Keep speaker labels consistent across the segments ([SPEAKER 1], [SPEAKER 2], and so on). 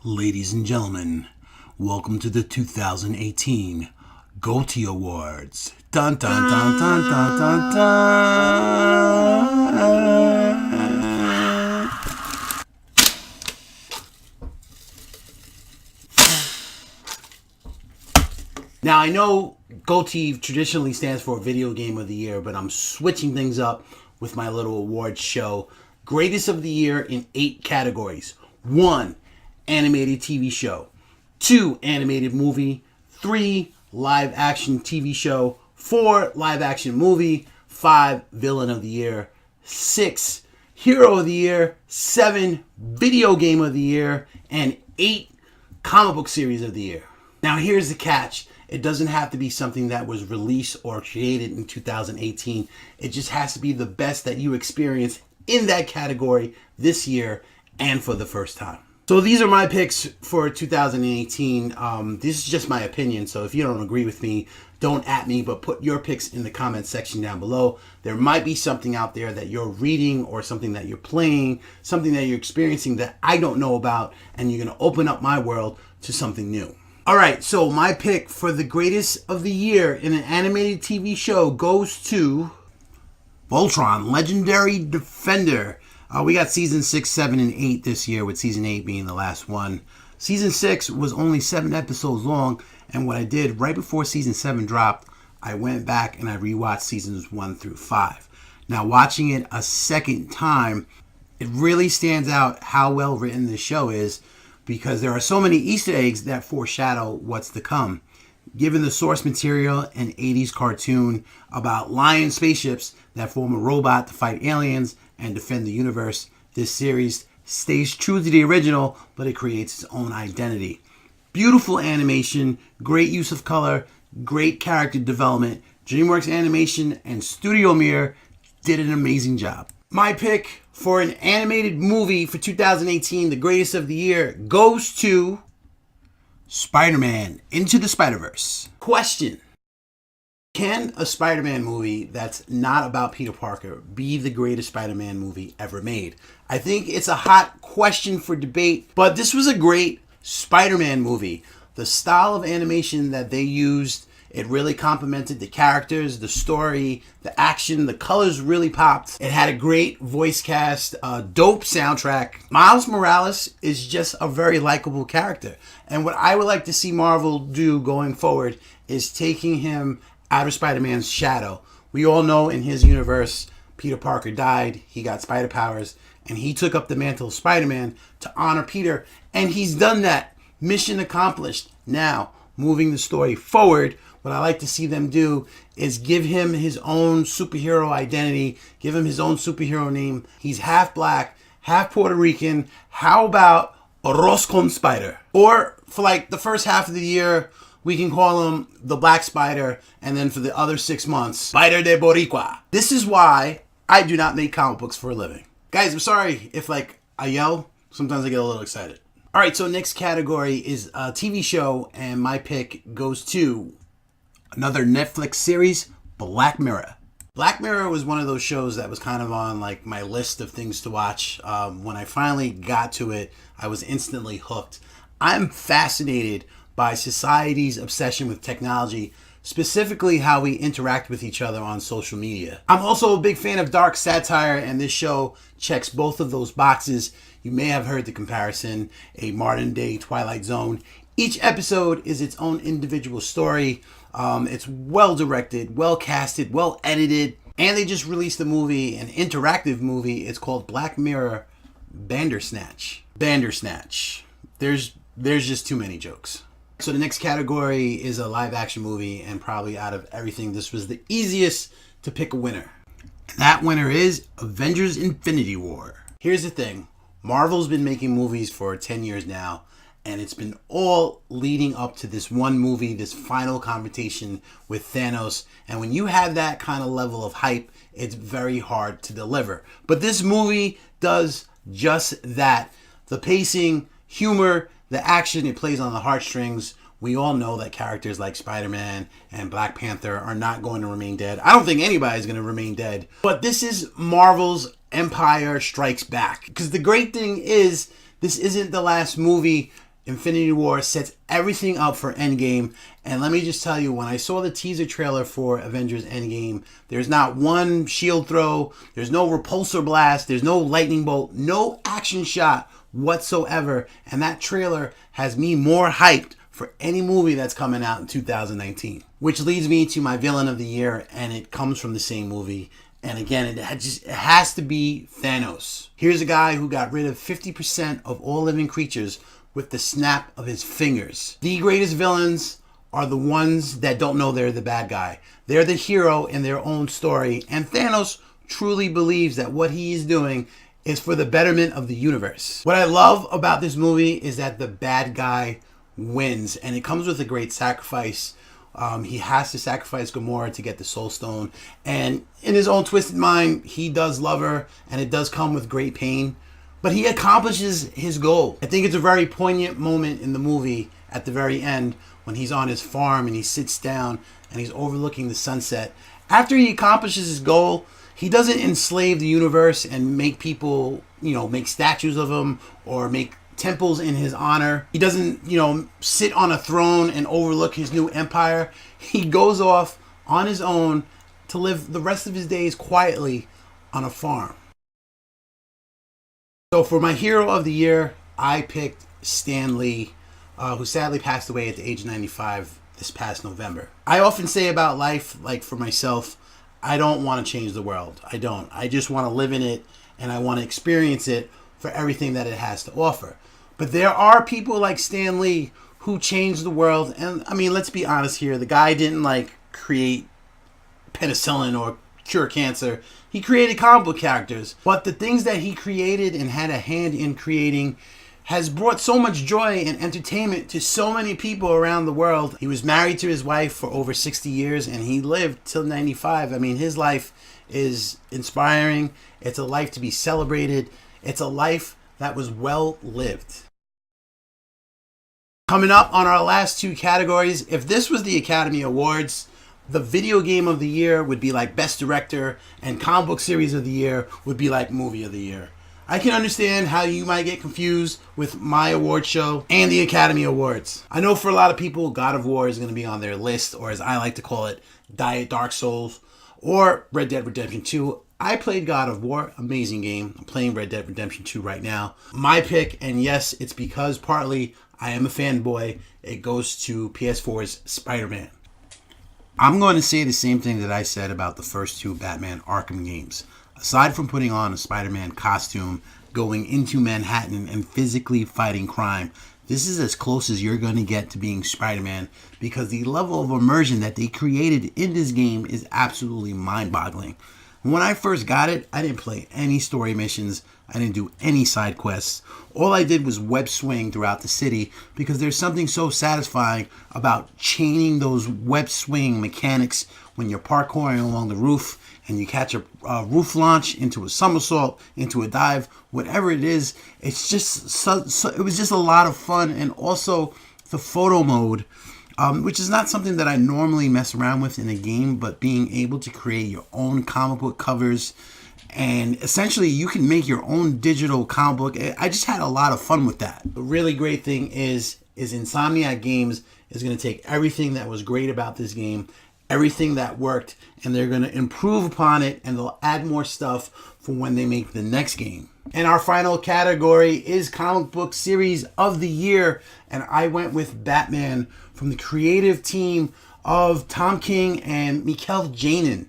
[SPEAKER 1] Ladies and gentlemen, welcome to the 2018 G.O.T.Y Awards. Dun dun dun dun dun dun dun. Now I know G.O.T.Y traditionally stands for Video Game of the Year, but I'm switching things up with my little awards show. Greatest of the Year in 8 categories. 1. Animated TV show. 2. Animated movie. 3. Live action TV show. 4. Live action movie. 5. Villain of the Year. 6. Hero of the Year. 7. Video Game of the Year. And 8. Comic book series of the year. Now here's the catch. It doesn't have to be something that was released or created in 2018. It just has to be the best that you experienced in that category this year and for the first time. So these are my picks for 2018. This is just my opinion, so if you don't agree with me, don't at me, but put your picks in the comment section down below. There might be something out there that you're reading or something that you're playing, something that you're experiencing that I don't know about, and you're going to open up my world to something new. Alright, so my pick for the greatest of the year in an animated TV show goes to Voltron, Legendary Defender. We got season 6, 7, and 8 this year, with season 8 being the last one. Season 6 was only 7 episodes long, and what I did right before season 7 dropped, I went back and I rewatched seasons 1 through 5. Now, watching it a second time, it really stands out how well written this show is, because there are so many Easter eggs that foreshadow what's to come. Given the source material, an 80s cartoon about lion spaceships that form a robot to fight aliens and defend the universe, this series stays true to the original, but it creates its own identity. Beautiful animation, great use of color, great character development. DreamWorks Animation and Studio Mir did an amazing job. My pick for an animated movie for 2018, the greatest of the year, goes to Spider-Man Into the Spider-Verse. Question: can a Spider-Man movie that's not about Peter Parker be the greatest Spider-Man movie ever made? I think it's a hot question for debate, but this was a great Spider-Man movie. The style of animation that they used, it really complemented the characters, the story, the action, the colors really popped. It had a great voice cast, a dope soundtrack. Miles Morales is just a very likable character. And what I would like to see Marvel do going forward is taking him out of Spider-Man's shadow. We all know in his universe, Peter Parker died, he got spider powers, and he took up the mantle of Spider-Man to honor Peter, and he's done that. Mission accomplished. Now, moving the story forward, what I like to see them do is give him his own superhero identity, give him his own superhero name. He's half black, half Puerto Rican. How about Roscon Spider? Or for like the first half of the year, we can call him the Black Spider, and then for the other 6 months, Spider de Boricua. This is why I do not make comic books for a living. Guys, I'm sorry if I yell. Sometimes I get a little excited. Alright, so next category is a TV show, and my pick goes to another Netflix series, Black Mirror. Black Mirror was one of those shows that was kind of on like my list of things to watch. When I finally got to it, I was instantly hooked. I'm fascinated by society's obsession with technology, specifically how we interact with each other on social media. I'm also a big fan of dark satire, and this show checks both of those boxes. You may have heard the comparison, a modern day Twilight Zone. Each episode is its own individual story. It's well directed, well casted, well edited, and they just released a movie, an interactive movie. It's called Black Mirror Bandersnatch. Bandersnatch. There's just too many jokes. So the next category is a live action movie, and probably out of everything, this was the easiest to pick a winner. And that winner is Avengers Infinity War. Here's the thing. Marvel's been making movies for 10 years now, and it's been all leading up to this one movie, this final confrontation with Thanos. And when you have that kind of level of hype, it's very hard to deliver. But this movie does just that. The pacing, humor, the action, it plays on the heartstrings. We all know that characters like Spider-Man and Black Panther are not going to remain dead. I don't think anybody's going to remain dead. But this is Marvel's Empire Strikes Back. Because the great thing is, this isn't the last movie Infinity War sets everything up for Endgame. And let me just tell you, when I saw the teaser trailer for Avengers Endgame, there's not one shield throw, there's no repulsor blast, there's no lightning bolt, no action shot whatsoever. And that trailer has me more hyped for any movie that's coming out in 2019. Which leads me to my villain of the year, and it comes from the same movie. And again, it has to be Thanos. Here's a guy who got rid of 50% of all living creatures with the snap of his fingers. The greatest villains are the ones that don't know they're the bad guy. They're the hero in their own story. And Thanos truly believes that what he is doing is for the betterment of the universe. What I love about this movie is that the bad guy wins. And it comes with a great sacrifice. He has to sacrifice Gamora to get the Soul Stone. And in his own twisted mind, he does love her. And it does come with great pain. But he accomplishes his goal. I think it's a very poignant moment in the movie at the very end when he's on his farm and he sits down and he's overlooking the sunset. After he accomplishes his goal, he doesn't enslave the universe and make people, make statues of him or make temples in his honor. He doesn't, sit on a throne and overlook his new empire. He goes off on his own to live the rest of his days quietly on a farm. So for my hero of the year, I picked Stan Lee, who sadly passed away at the age of 95 this past November. I often say about life, like for myself, I don't want to change the world. I don't. I just want to live in it and I want to experience it for everything that it has to offer. But there are people like Stan Lee who changed the world. And I mean, let's be honest here. The guy didn't create penicillin or cure cancer. He created comic book characters, but the things that he created and had a hand in creating has brought so much joy and entertainment to so many people around the world. He was married to his wife for over 60 years and he lived till 95. I mean, his life is inspiring. It's a life to be celebrated. It's a life that was well lived. Coming up on our last two categories, if this was the Academy Awards, the video game of the year would be like best director and comic book series of the year would be like movie of the year. I can understand how you might get confused with my award show and the Academy Awards. I know for a lot of people, God of War is going to be on their list, or as I like to call it, Diet Dark Souls, or Red Dead Redemption 2. I played God of War, amazing game. I'm playing Red Dead Redemption 2 right now. My pick, and yes, it's because partly I am a fanboy, it goes to PS4's Spider-Man. I'm going to say the same thing that I said about the first two Batman Arkham games. Aside from putting on a Spider-Man costume, going into Manhattan and physically fighting crime, this is as close as you're going to get to being Spider-Man because the level of immersion that they created in this game is absolutely mind-boggling. When I first got it, I didn't play any story missions. I didn't do any side quests. All I did was web swing throughout the city because there's something so satisfying about chaining those web swing mechanics when you're parkouring along the roof and you catch a roof launch into a somersault, into a dive, whatever it is. It's just it was just a lot of fun. And also the photo mode, which is not something that I normally mess around with in a game, but being able to create your own comic book covers and essentially you can make your own digital comic book. I just had a lot of fun with that. The really great thing is Insomniac Games is going to take everything that was great about this game, everything that worked, and they're going to improve upon it and they'll add more stuff for when they make the next game. And our final category is comic book series of the year, and I went with Batman from the creative team of Tom King and Mikel Janin.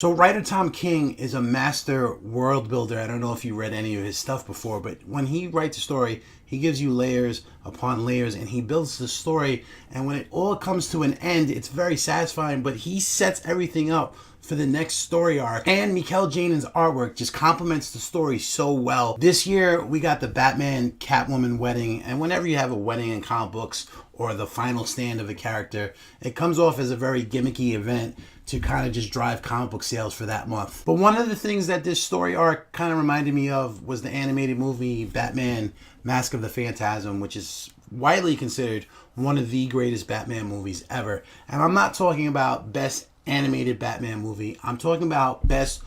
[SPEAKER 1] So writer Tom King is a master world builder. I don't know if you read any of his stuff before, but when he writes a story, he gives you layers upon layers and he builds the story. And when it all comes to an end, it's very satisfying, but he sets everything up for the next story arc. And Mikel Janin's artwork just complements the story so well. This year, we got the Batman Catwoman wedding. And whenever you have a wedding in comic books or the final stand of a character, it comes off as a very gimmicky event to kind of just drive comic book sales for that month. But one of the things that this story arc kind of reminded me of was the animated movie Batman Mask of the Phantasm, which is widely considered one of the greatest Batman movies ever. And I'm not talking about best animated Batman movie. I'm talking about best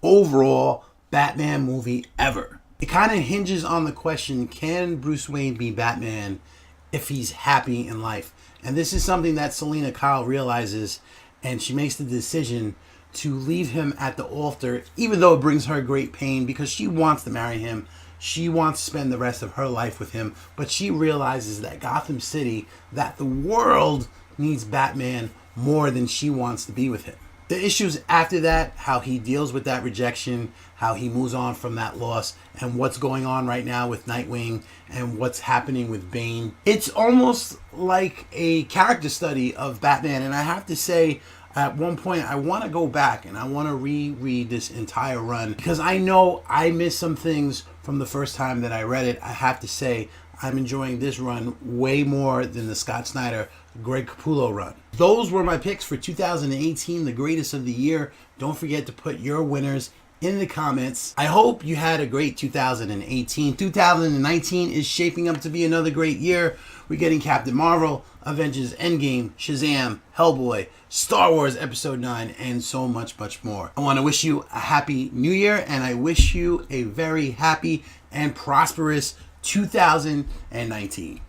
[SPEAKER 1] overall Batman movie ever. It kind of hinges on the question, can Bruce Wayne be Batman if he's happy in life? And this is something that Selina Kyle realizes, and she makes the decision to leave him at the altar, even though it brings her great pain, because she wants to marry him. She wants to spend the rest of her life with him, but she realizes that Gotham City, that the world needs Batman more than she wants to be with him. The issues after that, how he deals with that rejection, how he moves on from that loss, and what's going on right now with Nightwing and what's happening with Bane. It's almost like a character study of Batman, and I have to say, at one point, I want to go back and I want to reread this entire run because I know I missed some things from the first time that I read it. I have to say, I'm enjoying this run way more than the Scott Snyder, Greg Capullo run. Those were my picks for 2018, the greatest of the year. Don't forget to put your winners in the comments. I hope you had a great 2018. 2019 is shaping up to be another great year. We're getting Captain Marvel, Avengers Endgame, Shazam, Hellboy, Star Wars Episode 9, and so much, much more. I want to wish you a happy new year, and I wish you a very happy and prosperous 2019.